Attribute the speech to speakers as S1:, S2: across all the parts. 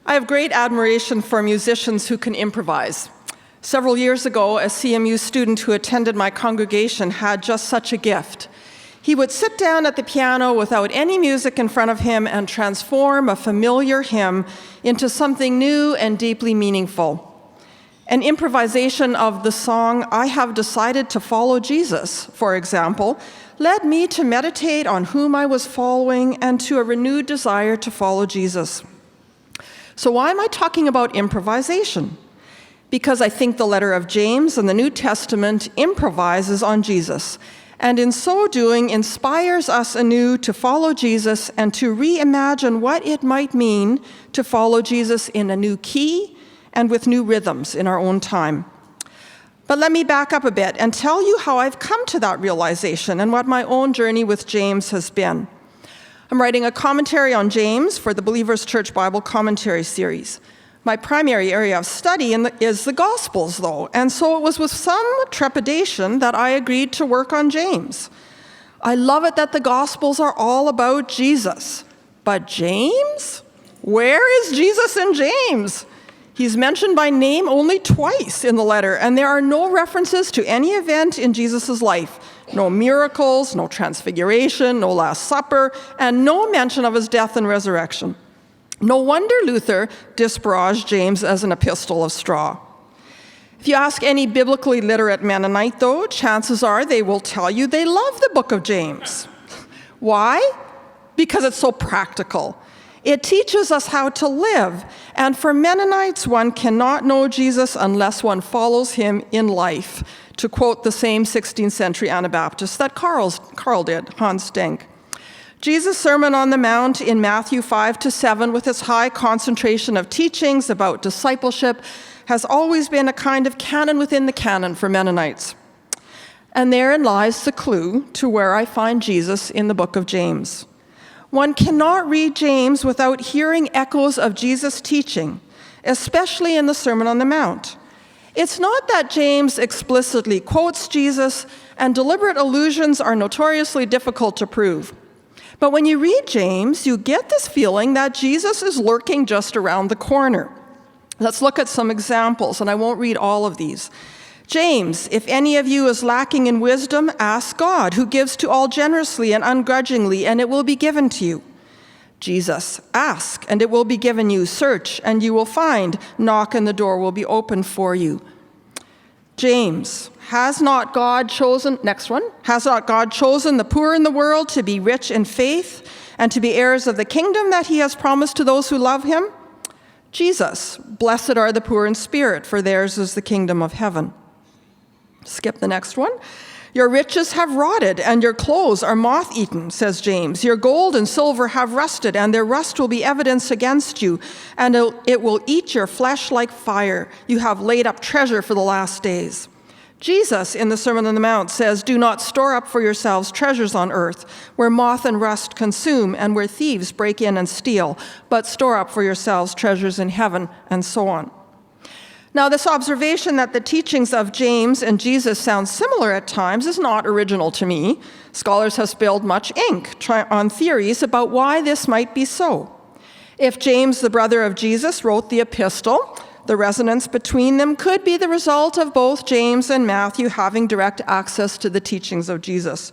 S1: I have great admiration for musicians who can improvise. Several years ago, a CMU student who attended my congregation had just such a gift. He would sit down at the piano without any music in front of him and transform a familiar hymn into something new and deeply meaningful. An improvisation of the song, "I Have Decided to Follow Jesus," for example, led me to meditate on whom I was following and to a renewed desire to follow Jesus. So why am I talking about improvisation? Because I think the letter of James in the New Testament improvises on Jesus, and in so doing inspires us anew to follow Jesus and to reimagine what it might mean to follow Jesus in a new key and with new rhythms in our own time. But let me back up a bit and tell you how I've come to that realization and what my own journey with James has been. I'm writing a commentary on James for the Believers Church Bible Commentary series. My primary area of study is the Gospels, though, and so it was with some trepidation that I agreed to work on James. I love it that the Gospels are all about Jesus. But James? Where is Jesus in James? He's mentioned by name only twice in the letter, and there are no references to any event in Jesus' life. No miracles, no transfiguration, no Last Supper, and no mention of his death and resurrection. No wonder Luther disparaged James as an epistle of straw. If you ask any biblically literate Mennonite, though, chances are they will tell you they love the book of James. Why? Because it's so practical. It teaches us how to live, and for Mennonites, one cannot know Jesus unless one follows him in life, to quote the same 16th century Anabaptist that Carl did, Hans Denk. Jesus' Sermon on the Mount in Matthew 5-7, with its high concentration of teachings about discipleship, has always been a kind of canon within the canon for Mennonites. And therein lies the clue to where I find Jesus in the book of James. One cannot read James without hearing echoes of Jesus' teaching, especially in the Sermon on the Mount. It's not that James explicitly quotes Jesus, and deliberate allusions are notoriously difficult to prove. But when you read James, you get this feeling that Jesus is lurking just around the corner. Let's look at some examples, and I won't read all of these. James, if any of you is lacking in wisdom, ask God, who gives to all generously and ungrudgingly, and it will be given to you. Jesus, ask, and it will be given you. Search, and you will find. Knock, and the door will be opened for you. James, has not God chosen, next one, has not God chosen the poor in the world to be rich in faith and to be heirs of the kingdom that he has promised to those who love him? Jesus, blessed are the poor in spirit, for theirs is the kingdom of heaven. Skip the next one. Your riches have rotted, and your clothes are moth-eaten, says James. Your gold and silver have rusted, and their rust will be evidence against you, and it will eat your flesh like fire. You have laid up treasure for the last days. Jesus, in the Sermon on the Mount, says, do not store up for yourselves treasures on earth, where moth and rust consume, and where thieves break in and steal, but store up for yourselves treasures in heaven, and so on. Now, this observation that the teachings of James and Jesus sound similar at times is not original to me. Scholars have spilled much ink on theories about why this might be so. If James, the brother of Jesus, wrote the epistle, the resonance between them could be the result of both James and Matthew having direct access to the teachings of Jesus.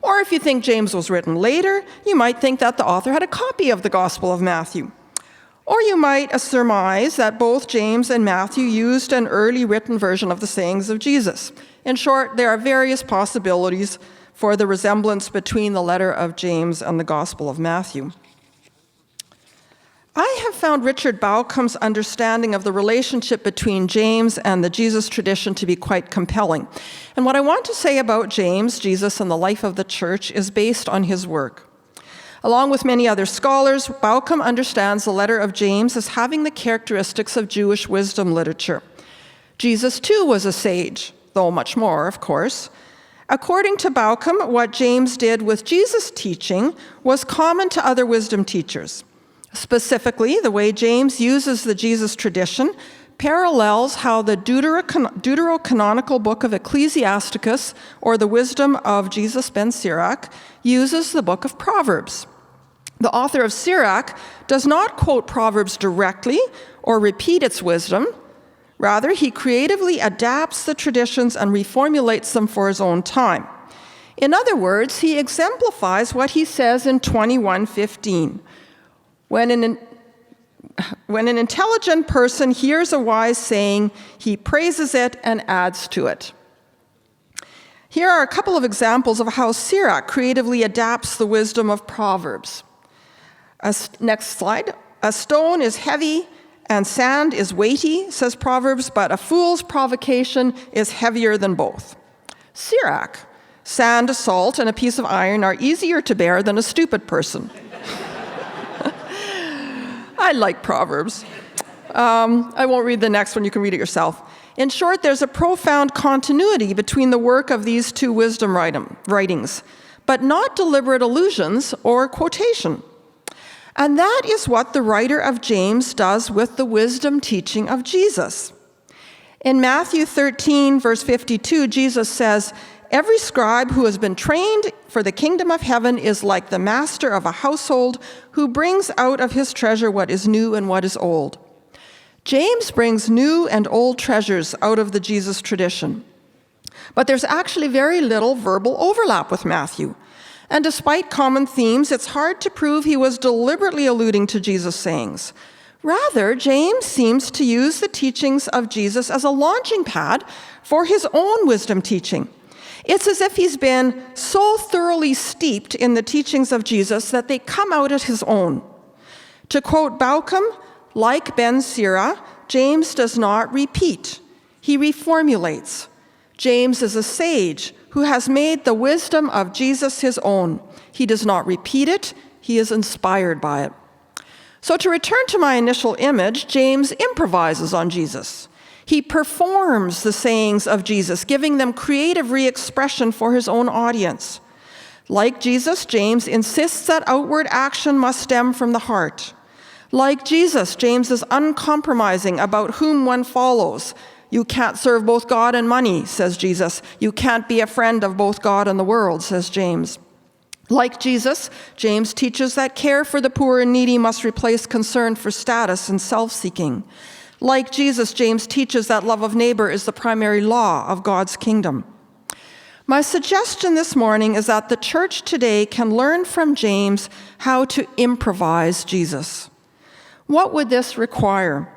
S1: Or if you think James was written later, you might think that the author had a copy of the Gospel of Matthew. Or you might surmise that both James and Matthew used an early written version of the sayings of Jesus. In short, there are various possibilities for the resemblance between the letter of James and the Gospel of Matthew. I have found Richard Baucom's understanding of the relationship between James and the Jesus tradition to be quite compelling. And what I want to say about James, Jesus, and the life of the church is based on his work. Along with many other scholars, Baucom understands the letter of James as having the characteristics of Jewish wisdom literature. Jesus, too, was a sage, though much more, of course. According to Baucom, what James did with Jesus' teaching was common to other wisdom teachers. Specifically, the way James uses the Jesus tradition parallels how the deuterocanonical book of Ecclesiasticus, or the wisdom of Jesus ben Sirach, uses the book of Proverbs. The author of Sirach does not quote Proverbs directly or repeat its wisdom. Rather, he creatively adapts the traditions and reformulates them for his own time. In other words, he exemplifies what he says in 21:15. When an intelligent person hears a wise saying, he praises it and adds to it. Here are a couple of examples of how Sirach creatively adapts the wisdom of Proverbs. Next slide. A stone is heavy and sand is weighty, says Proverbs, but a fool's provocation is heavier than both. Sirach, sand, salt, and a piece of iron are easier to bear than a stupid person. I like Proverbs. I won't read the next one, you can read it yourself. In short, there's a profound continuity between the work of these two wisdom writings, but not deliberate allusions or quotation. And that is what the writer of James does with the wisdom teaching of Jesus. In Matthew 13, verse 52, Jesus says, "Every scribe who has been trained for the kingdom of heaven is like the master of a household who brings out of his treasure what is new and what is old." James brings new and old treasures out of the Jesus tradition. But there's actually very little verbal overlap with Matthew. And despite common themes, it's hard to prove he was deliberately alluding to Jesus' sayings. Rather, James seems to use the teachings of Jesus as a launching pad for his own wisdom teaching. It's as if he's been so thoroughly steeped in the teachings of Jesus that they come out as his own. To quote Bauckham, like Ben Sira, James does not repeat. He reformulates. James is a sage who has made the wisdom of Jesus his own. He does not repeat it. He is inspired by it. So to return to my initial image, James improvises on Jesus. He performs the sayings of Jesus, giving them creative re-expression for his own audience. Like Jesus, James insists that outward action must stem from the heart. Like Jesus, James is uncompromising about whom one follows. You can't serve both God and money, says Jesus. You can't be a friend of both God and the world, says James. Like Jesus, James teaches that care for the poor and needy must replace concern for status and self-seeking. Like Jesus, James teaches that love of neighbor is the primary law of God's kingdom. My suggestion this morning is that the church today can learn from James how to improvise Jesus. What would this require?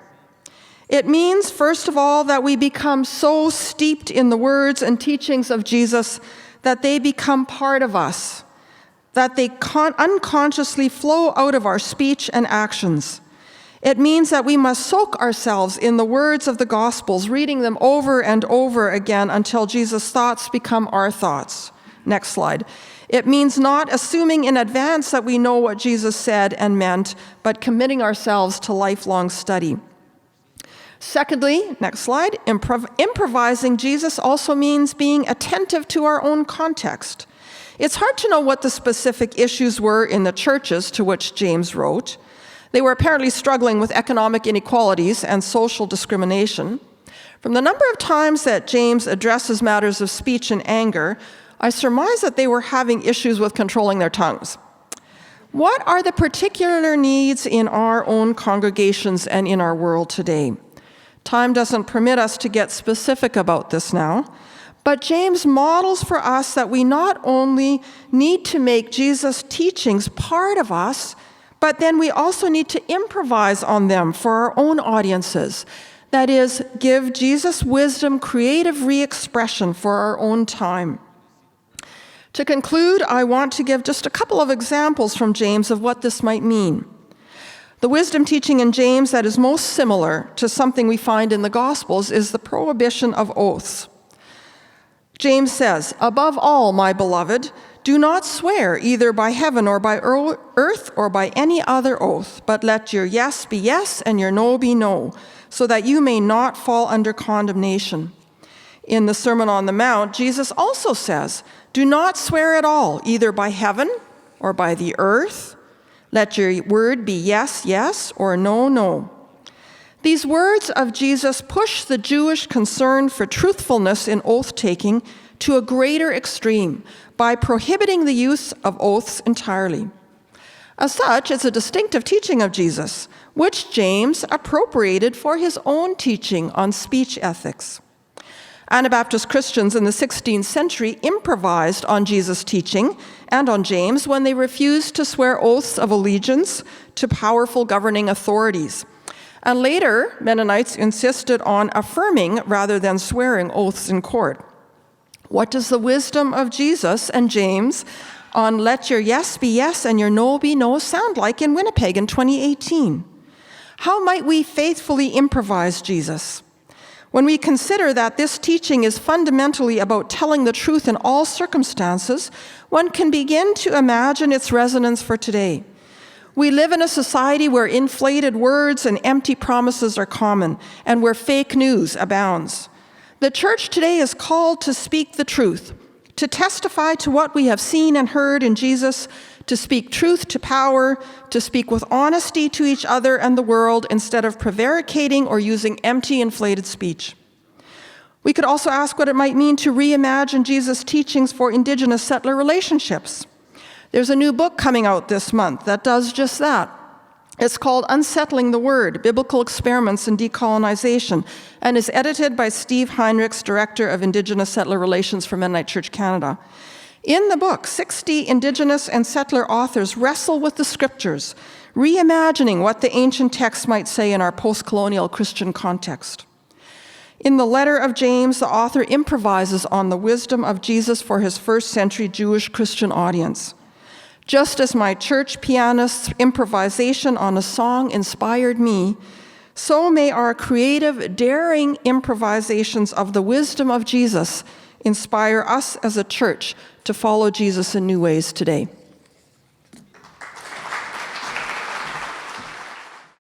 S1: It means, first of all, that we become so steeped in the words and teachings of Jesus that they become part of us, that they unconsciously flow out of our speech and actions. It means that we must soak ourselves in the words of the Gospels, reading them over and over again until Jesus' thoughts become our thoughts. Next slide. It means not assuming in advance that we know what Jesus said and meant, but committing ourselves to lifelong study. Secondly, next slide, improvising Jesus also means being attentive to our own context. It's hard to know what the specific issues were in the churches to which James wrote. They were apparently struggling with economic inequalities and social discrimination. From the number of times that James addresses matters of speech and anger, I surmise that they were having issues with controlling their tongues. What are the particular needs in our own congregations and in our world today? Time doesn't permit us to get specific about this now, but James models for us that we not only need to make Jesus' teachings part of us, but then we also need to improvise on them for our own audiences. That is, give Jesus' wisdom creative re-expression for our own time. To conclude, I want to give just a couple of examples from James of what this might mean. The wisdom teaching in James that is most similar to something we find in the Gospels is the prohibition of oaths. James says, "Above all, my beloved, do not swear either by heaven or by earth or by any other oath, but let your yes be yes and your no be no, so that you may not fall under condemnation." In the Sermon on the Mount, Jesus also says, "Do not swear at all, either by heaven or by the earth. Let your word be yes, yes, or no, no." These words of Jesus push the Jewish concern for truthfulness in oath-taking to a greater extreme by prohibiting the use of oaths entirely. As such, it's a distinctive teaching of Jesus, which James appropriated for his own teaching on speech ethics. Anabaptist Christians in the 16th century improvised on Jesus' teaching and on James when they refused to swear oaths of allegiance to powerful governing authorities. And later, Mennonites insisted on affirming rather than swearing oaths in court. What does the wisdom of Jesus and James on let your yes be yes and your no be no sound like in Winnipeg in 2018? How might we faithfully improvise Jesus? When we consider that this teaching is fundamentally about telling the truth in all circumstances, one can begin to imagine its resonance for today. We live in a society where inflated words and empty promises are common, and where fake news abounds. The church today is called to speak the truth, to testify to what we have seen and heard in Jesus, to speak truth to power, to speak with honesty to each other and the world instead of prevaricating or using empty, inflated speech. We could also ask what it might mean to reimagine Jesus' teachings for Indigenous settler relationships. There's a new book coming out this month that does just that. It's called Unsettling the Word, Biblical Experiments in Decolonization, and is edited by Steve Heinrichs, Director of Indigenous Settler Relations for Mennonite Church Canada. In the book, 60 Indigenous and settler authors wrestle with the scriptures, reimagining what the ancient texts might say in our post-colonial Christian context. In the letter of James, the author improvises on the wisdom of Jesus for his first-century Jewish Christian audience. Just as my church pianist's improvisation on a song inspired me, so may our creative, daring improvisations of the wisdom of Jesus inspire us as a church to follow Jesus in new ways today.